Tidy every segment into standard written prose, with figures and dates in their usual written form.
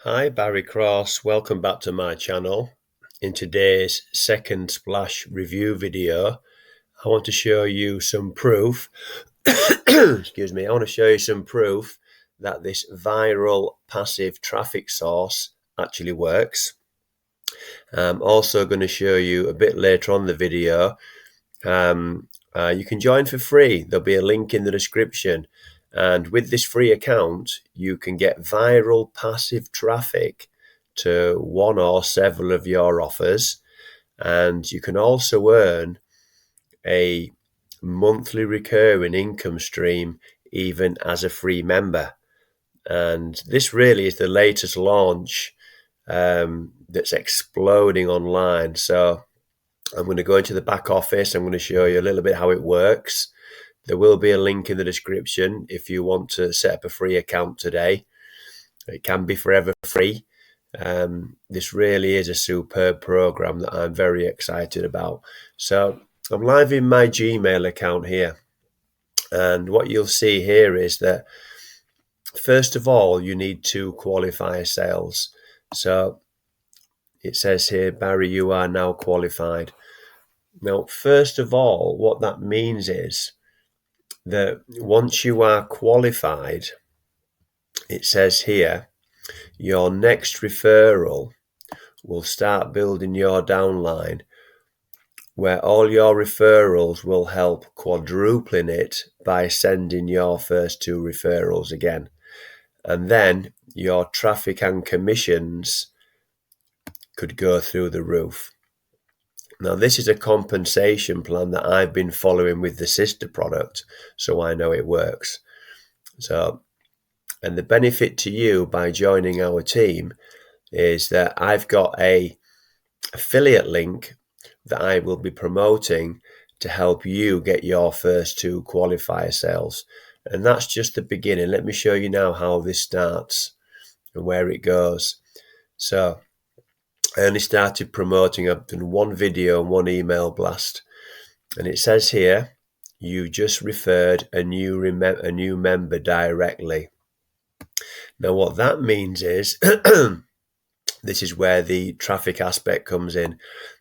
Hi, Barry Cross. Welcome back to my channel. In today's SecondSplash review video, I want to show you some proof. Excuse me. I want to show you some proof that this viral passive traffic source actually works. I'm also going to show you a bit later on the video. You can join for free. There'll be a link in the description. And with this free account, you can get viral passive traffic to one or several of your offers. And you can also earn a monthly recurring income stream even as a free member. And this really is the latest launch that's exploding online. So I'm going to go into the back office. I'm going to show you a little bit how it works. There will be a link in the description if you want to set up a free account today. It can be forever free. This really is a superb program that I'm very excited about. So I'm live in my Gmail account here. And what you'll see here is that, first of all, you need to qualify sales. So it says here, Barry, you are now qualified. Now, first of all, what that means is that once you are qualified, it says here, your next referral will start building your downline, where all your referrals will help quadrupling it by sending your first two referrals again. And then your traffic and commissions could go through the roof. Now, this is a compensation plan that I've been following with the sister product, so I know it works. And the benefit to you by joining our team is that I've got a affiliate link that I will be promoting to help you get your first two qualifier sales. And that's just the beginning. Let me show you now how this starts and where it goes. So I only started promoting. I've done one video and one email blast. And it says here, you just referred a new member directly. Now, what that means is, this is where the traffic aspect comes in.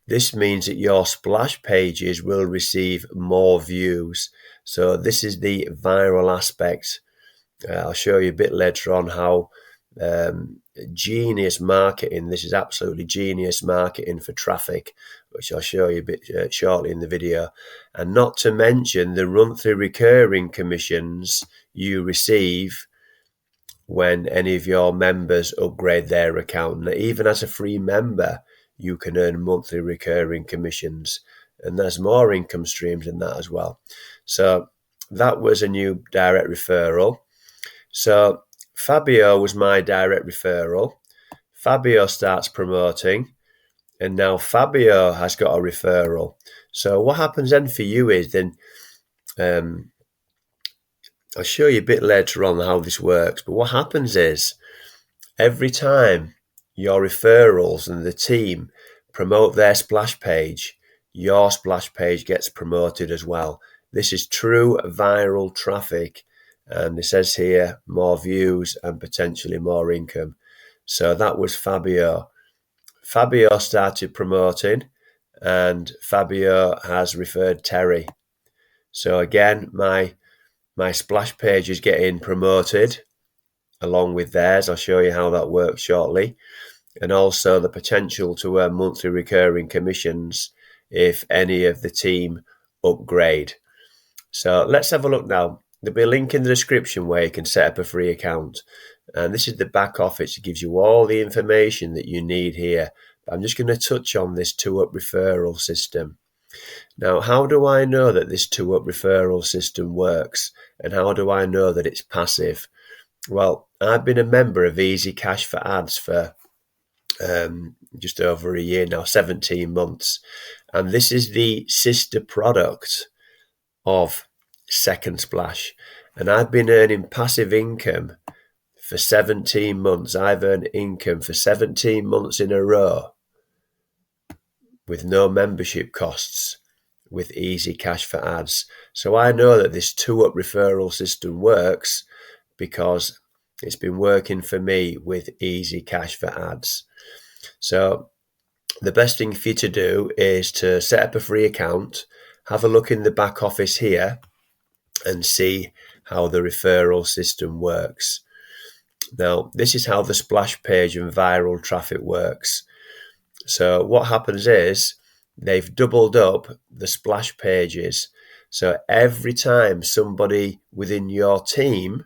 This means that your splash pages will receive more views. So this is the viral aspect. I'll show you a bit later on how genius marketing. This is absolutely genius marketing for traffic, which I'll show you a bit shortly in the video. And not to mention the monthly recurring commissions you receive when any of your members upgrade their account. Now, even as a free member, you can earn monthly recurring commissions, and there's more income streams than that as well. So that was a new direct referral. So Fabio was my direct referral. Fabio starts promoting, and now Fabio has got a referral. So what happens then for you is then, I'll show you a bit later on how this works, but what happens is every time your referrals and the team promote their splash page, your splash page gets promoted as well. This is true viral traffic, and it says here more views and potentially more income. So that was Fabio. Fabio started promoting, and Fabio has referred Terry. So again, my splash page is getting promoted along with theirs. I'll show you how that works shortly. And also the potential to earn monthly recurring commissions if any of the team upgrade. So let's have a look now. There'll be a link in the description where you can set up a free account. And this is the back office. It gives you all the information that you need here. But I'm just going to touch on this 2-up referral system. Now, how do I know that this 2-up referral system works? And how do I know that it's passive? Well, I've been a member of Easy Cash for Ads for just over a year now, 17 months. And this is the sister product of SecondSplash. And I've been earning passive income for 17 months. I've earned income for 17 months in a row with no membership costs with Easy Cash for Ads. So I know that this 2-up referral system works because It's been working for me with Easy Cash for Ads. So the best thing for you to do is to set up a free account, have a look in the back office here and see how the referral system works. Now, this is how the splash page and viral traffic works. So what happens is they've doubled up the splash pages. So every time somebody within your team,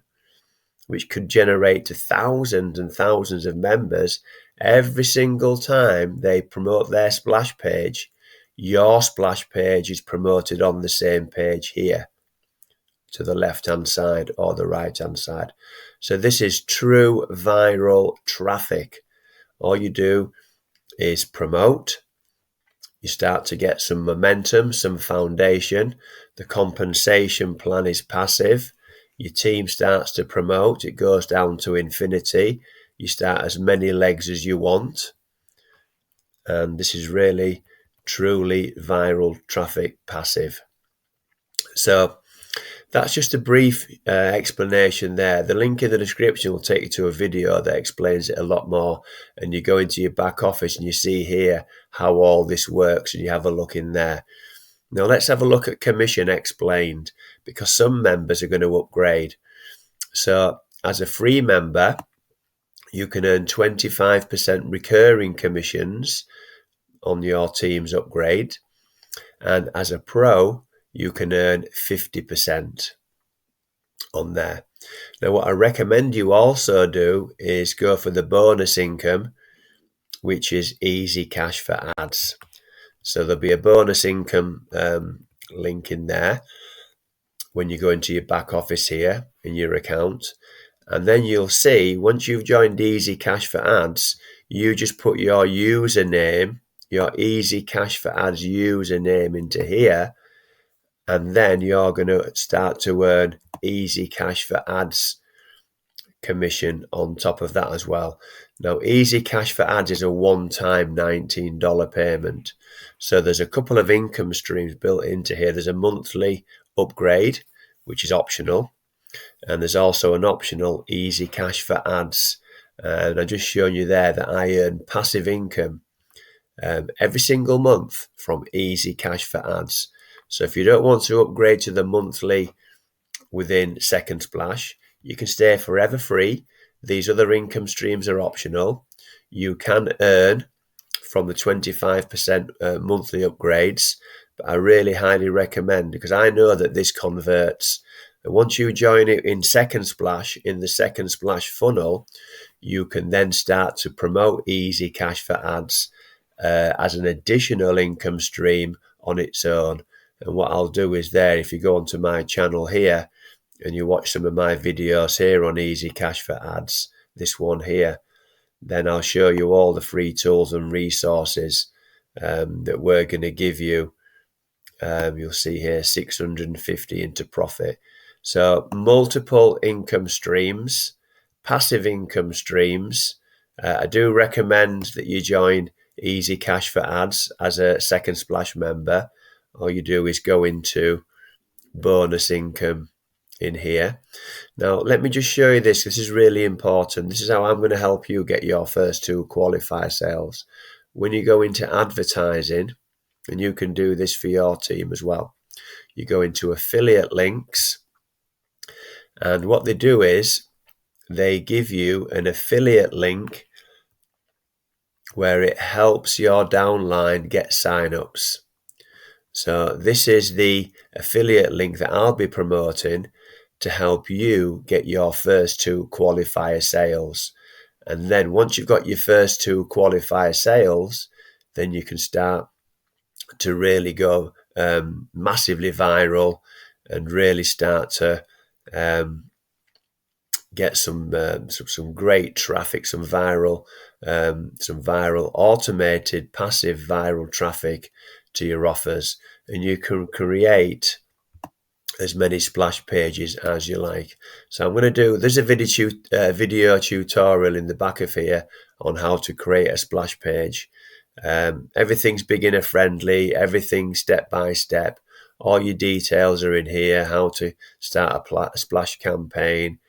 which could generate to thousands and thousands of members, every single time they promote their splash page, your splash page is promoted on the same page here to the left-hand side or the right-hand side. So this is true viral traffic. All you do is promote. You start to get some momentum, some foundation. The compensation plan is passive. Your team starts to promote. It goes down to infinity. You start as many legs as you want. And this is really, truly viral traffic passive. So that's just a brief explanation there. The link in the description will take you to a video that explains it a lot more. And you go into your back office and you see here how all this works, and you have a look in there. Now let's have a look at commission explained, because some members are going to upgrade. So as a free member, you can earn 25% recurring commissions on your team's upgrade. And as a pro, you can earn 50% on there. Now, what I recommend you also do is go for the bonus income, which is Easy Cash for Ads. So there'll be a bonus income link in there when you go into your back office here in your account. And then you'll see, once you've joined Easy Cash for Ads, you just put your username, your Easy Cash for Ads username into here. And then you're going to start to earn Easy Cash for Ads commission on top of that as well. Now, Easy Cash for Ads is a one-time $19 payment. So there's a couple of income streams built into here. There's a monthly upgrade, which is optional. And there's also an optional Easy Cash for Ads. And I've just shown you there that I earn passive income every single month from Easy Cash for Ads. So if you don't want to upgrade to the monthly within SecondSplash, you can stay forever free. These other income streams are optional. You can earn from the 25% monthly upgrades, but I really highly recommend, because I know that this converts. And once you join it in SecondSplash, in the SecondSplash funnel, you can then start to promote Easy Cash for Ads as an additional income stream on its own. And what I'll do is there, if you go onto my channel here and you watch some of my videos here on Easy Cash for Ads, this one here, then I'll show you all the free tools and resources that we're going to give you. You'll see here 650 into profit. So multiple income streams, passive income streams. I do recommend that you join Easy Cash for Ads as a SecondSplash member. All you do is go into bonus income in here. Now, let me just show you this. This is really important. This is how I'm going to help you get your first 2 qualifier sales. When you go into advertising, and you can do this for your team as well, you go into affiliate links, and what they do is they give you an affiliate link where it helps your downline get signups. So this is the affiliate link that I'll be promoting to help you get your first 2 qualifier sales. And then once you've got your first 2 qualifier sales, then you can start to really go massively viral and really start to get some great traffic, some viral automated passive viral traffic to your offers, and you can create as many splash pages as you like. So I'm going to do, there's a video tutorial in the back of here on how to create a splash page. Everything's beginner friendly, everything step by step. All your details are in here, how to start a splash campaign,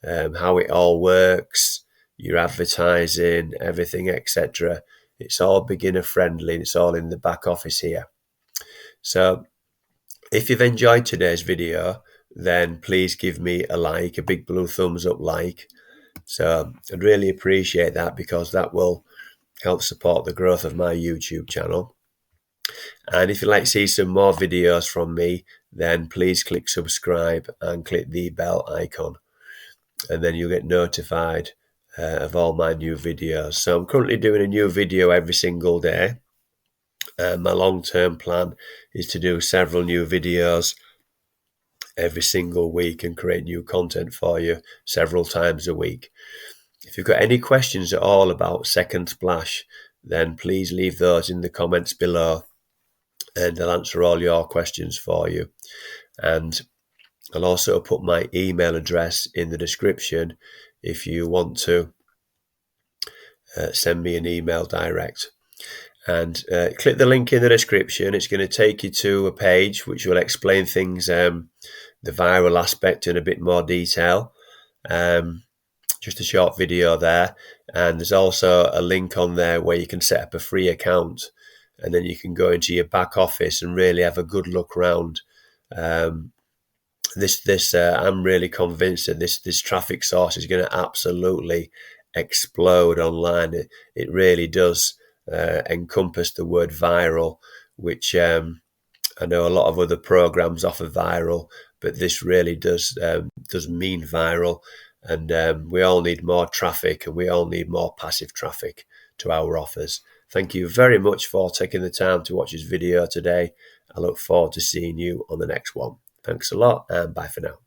how it all works, your advertising, everything, etc. It's all beginner friendly. It's all in the back office here. So if you've enjoyed today's video, then please give me a like, a big blue thumbs up like. So I'd really appreciate that, because that will help support the growth of my YouTube channel. And if you'd like to see some more videos from me, then please click subscribe and click the bell icon, and then you'll get notified of all my new videos. So I'm currently doing a new video every single day. My long-term plan is to do several new videos every single week and create new content for you several times a week. If you've got any questions at all about SecondSplash, then please leave those in the comments below, and I'll answer all your questions for you. And I'll also put my email address in the description if you want to send me an email direct. And click the link in the description. It's going to take you to a page which will explain things, the viral aspect in a bit more detail. Just a short video there. And there's also a link on there where you can set up a free account, and then you can go into your back office and really have a good look around. I'm really convinced that this traffic source is going to absolutely explode online. It really does encompass the word viral, which I know a lot of other programs offer viral, but this really does mean viral. And we all need more traffic, and we all need more passive traffic to our offers. Thank you very much for taking the time to watch this video today. I look forward to seeing you on the next one. Thanks a lot, and bye for now.